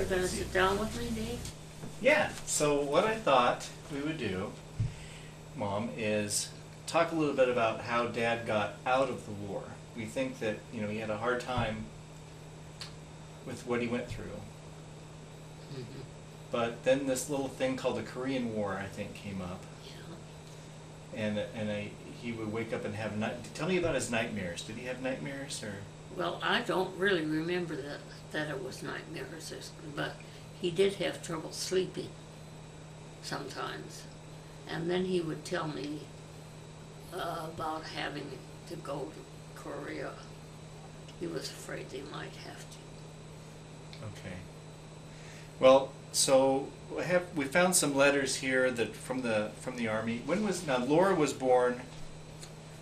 going to sit down with me, Dave? Yeah, so what I thought we would do, Mom, is talk a little bit about how Dad got out of the war. We think that, you know, he had a hard time with what he went through. Mm-hmm. But then this little thing called the Korean War, I think, came up. Yeah. And he would wake up and have tell me about his nightmares. Did he have nightmares or? Well, I don't really remember that it was nightmares, but he did have trouble sleeping sometimes. And then he would tell me about having to go to Korea. He was afraid they might have to. Okay. Well, so we found some letters here that from the Army. Now Laura was born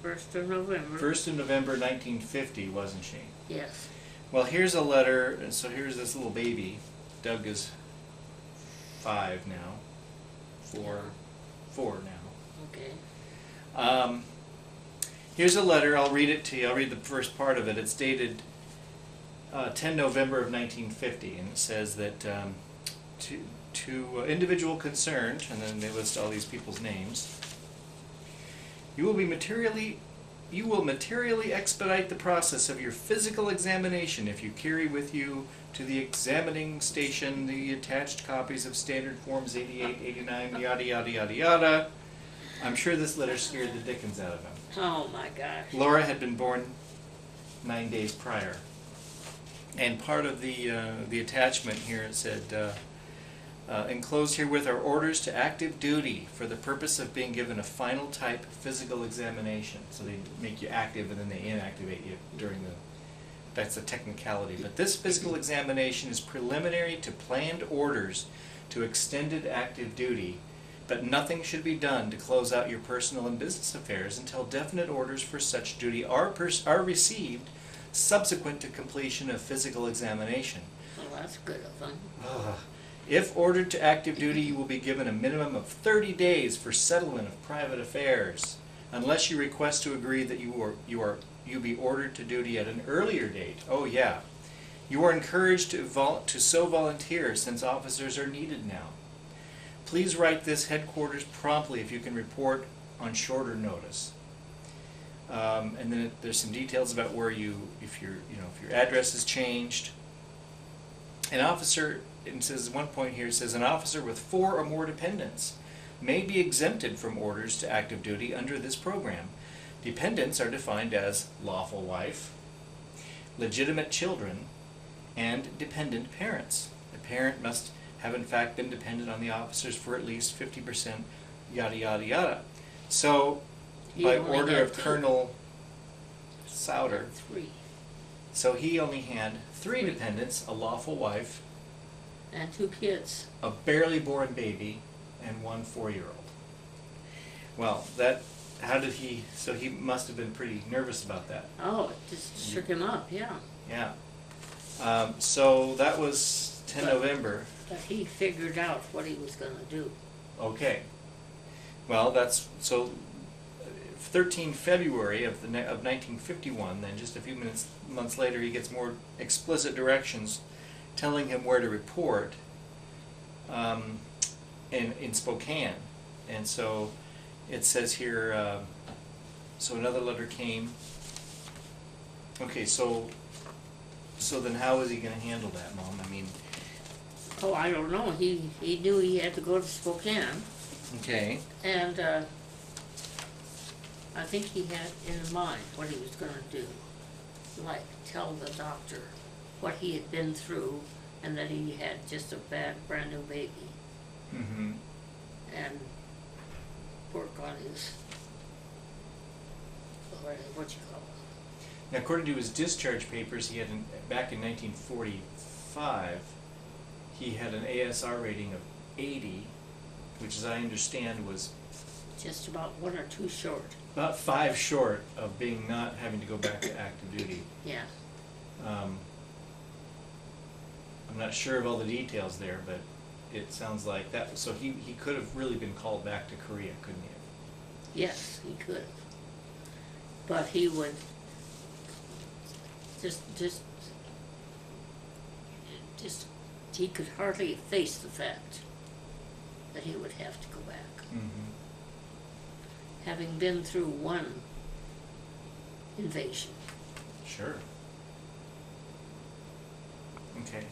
1st of November. 1st of November 1950, wasn't she? Yes. Well, here's a letter. So here's this little baby. Doug is 5 now. Four now. Okay. Here's a letter. I'll read it to you. I'll read the first part of it. It's dated 10 November of 1950, and it says that to individual concerned, and then they list all these people's names. You will materially expedite the process of your physical examination if you carry with you to the examining station the attached copies of standard forms 88, 89, yada yada yada yada. I'm sure this letter scared the dickens out of him. Oh my gosh. Laura had been born 9 days prior. And part of the attachment here, it said, enclosed herewith are orders to active duty for the purpose of being given a final type physical examination. So they make you active and then they inactivate you during that's the technicality. But this physical examination is preliminary to planned orders to extended active duty, but nothing should be done to close out your personal and business affairs until definite orders for such duty are received subsequent to completion of physical examination. Well, that's good of them. If ordered to active duty, you will be given a minimum of 30 days for settlement of private affairs, unless you request to agree that you be ordered to duty at an earlier date. Oh yeah. You are encouraged to so volunteer, since officers are needed now. Please write this headquarters promptly if you can report on shorter notice. And then there's some details about where if your address has changed. An officer, it says at one point here, it says an officer with 4 or more dependents may be exempted from orders to active duty under this program. Dependents are defined as lawful wife, legitimate children, and dependent parents. The parent must have in fact been dependent on the officers for at least 50%, yada yada yada. So, by order of Colonel Souter, 3. so he only had 3 dependents, a lawful wife, and 2 kids. a barely born baby, and 1 4-year-old. Well, so he must have been pretty nervous about that. Oh, it just shook him up, yeah. Yeah. So that was 10 November. But he figured out what he was going to do. Okay. Well, that's, so 13 February of 1951, then just a few months later, he gets more explicit directions telling him where to report in Spokane. And so it says here, so another letter came. Okay, so then how is he going to handle that, Mom? I mean... Oh, I don't know. He knew he had to go to Spokane. Okay. And I think he had in mind what he was going to do. Like, tell the doctor what he had been through and that he had just a brand new baby. Mm-hmm. And work on his, what you call it. Now, according to his discharge papers, he had back in 1945, he had an ASR rating of 80, which, as I understand, was just about 1 or 2 short. About 5 short of not having to go back to active duty. Yeah. I'm not sure of all the details there, but it sounds like that. So he could have really been called back to Korea, couldn't he have? Yes, he could have. But he would just he could hardly face the fact that he would have to go back. Mm-hmm. Having been through one invasion. Sure. Okay.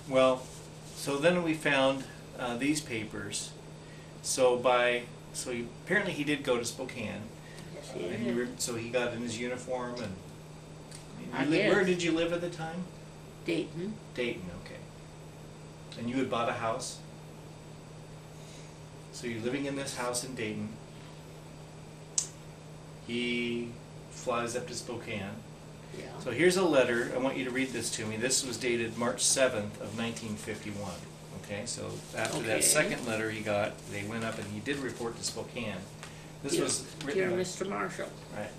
Well, so then we found these papers. Apparently he did go to Spokane. Yes, he And did. so he got in his uniform and. I Where guess. did you live at the time? Dayton. Dayton, okay. And you had bought a house? So you're living in this house in Dayton. He flies up to Spokane. Yeah. So here's a letter. I want you to read this to me. This was dated March 7th of 1951. Okay, so after Okay. that second letter he got, they went up and he did report to Spokane. This was Dear written. Mr. Marshall, Right.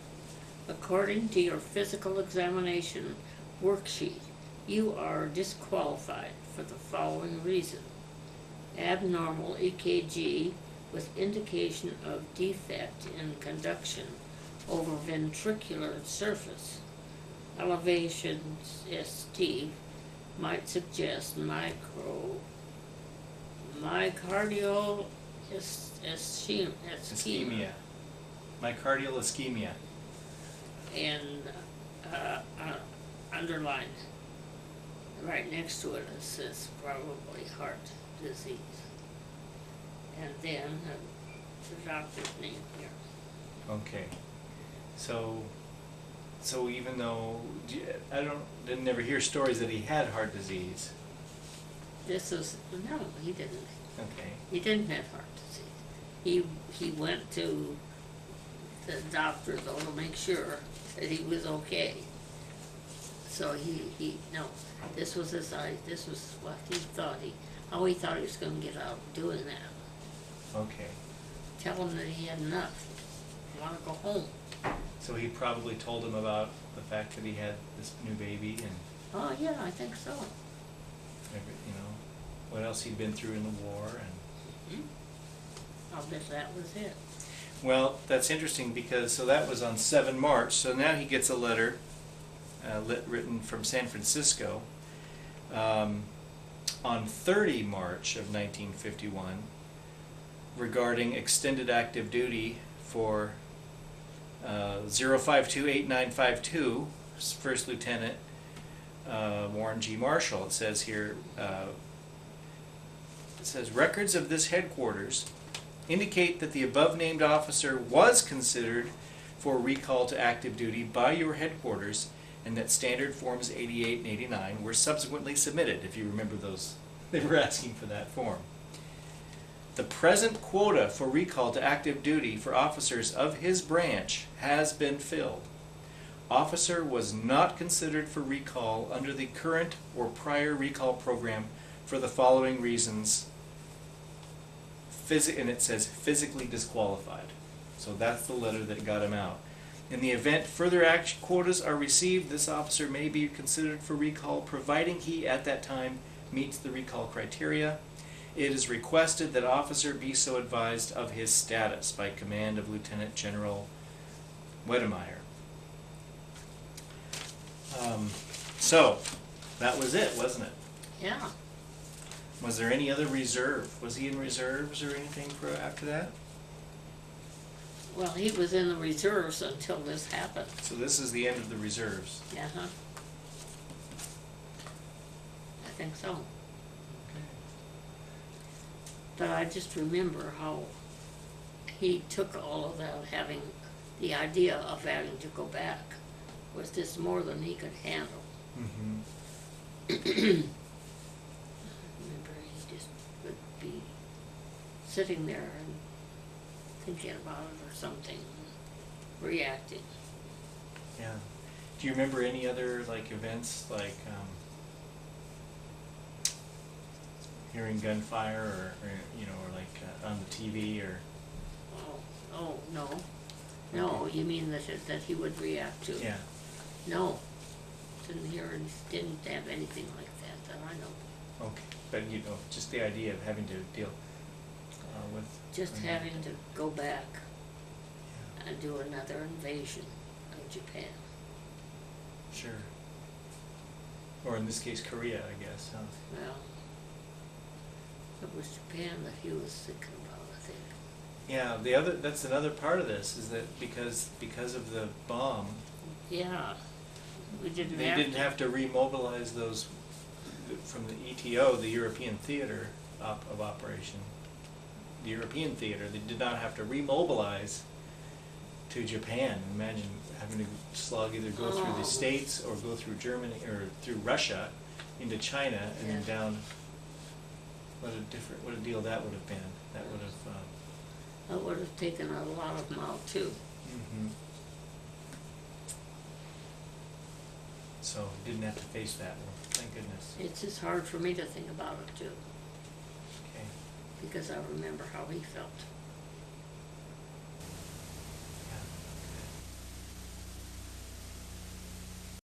according to your physical examination worksheet, you are disqualified for the following reason. Abnormal EKG with indication of defect in conduction over ventricular surface. Elevations ST might suggest myocardial Ischemia. Myocardial ischemia. and underlined right next to it says probably heart disease. And then the doctor's name here. Okay. So even though didn't never hear stories that he had heart disease. No, he didn't. Okay. He didn't have heart disease. He went to the doctor though to make sure that he was okay. So this was what he thought how he thought he was gonna get out doing that. Okay. Tell him that he had enough. I wanna go home. So he probably told him about the fact that he had this new baby and Oh yeah, I think so. what else he'd been through in the war and. I'll bet that was it. Well, that's interesting because so that was on 7 March. So now he gets a letter written from San Francisco on 30 March of 1951 regarding extended active duty for 0528952, First Lieutenant Warren G. Marshall. It says here, records of this headquarters indicate that the above-named officer was considered for recall to active duty by your headquarters and that standard forms 88 and 89 were subsequently submitted, if you remember those. They were asking for that form. The present quota for recall to active duty for officers of his branch has been filled. Officer was not considered for recall under the current or prior recall program for the following reasons. And it says physically disqualified. So that's the letter that got him out. In the event further action quotas are received, this officer may be considered for recall, providing he at that time meets the recall criteria. It is requested that officer be so advised of his status by command of Lieutenant General Wedemeyer. So that was it, wasn't it? Yeah. Was there any other reserve? Was he in reserves or anything for after that? Well, he was in the reserves until this happened. So this is the end of the reserves. Uh-huh. I think so. But I just remember how he took all of that, having the idea of having to go back was just more than he could handle. Mm-hmm. Remember, he just would be sitting there and thinking about it or something, reacting. Yeah. Do you remember any other events hearing gunfire or on the TV or? Oh, no. No, you mean that he would react to? Yeah. No. Didn't have anything like that I know. Okay, but just the idea of having to deal with. Just having to go back Yeah. and do another invasion of Japan. Sure. Or in this case, Korea, I guess. Huh? Well, It was Japan that he was thinking about, I think. Yeah, that's another part of this, is that because of the bomb, Yeah, we didn't they have didn't to. have to remobilize those from the ETO, the European Theater of Operation. The European Theater, they did not have to remobilize to Japan. Imagine having to slog, either go through Oh. the States or go through Germany or through Russia into China and then Yeah. down. What a deal that would have been. That would have. That would have taken a lot of them out too. Mhm. So didn't have to face that one. Thank goodness. It's just hard for me to think about it too, Okay. because I remember how he felt.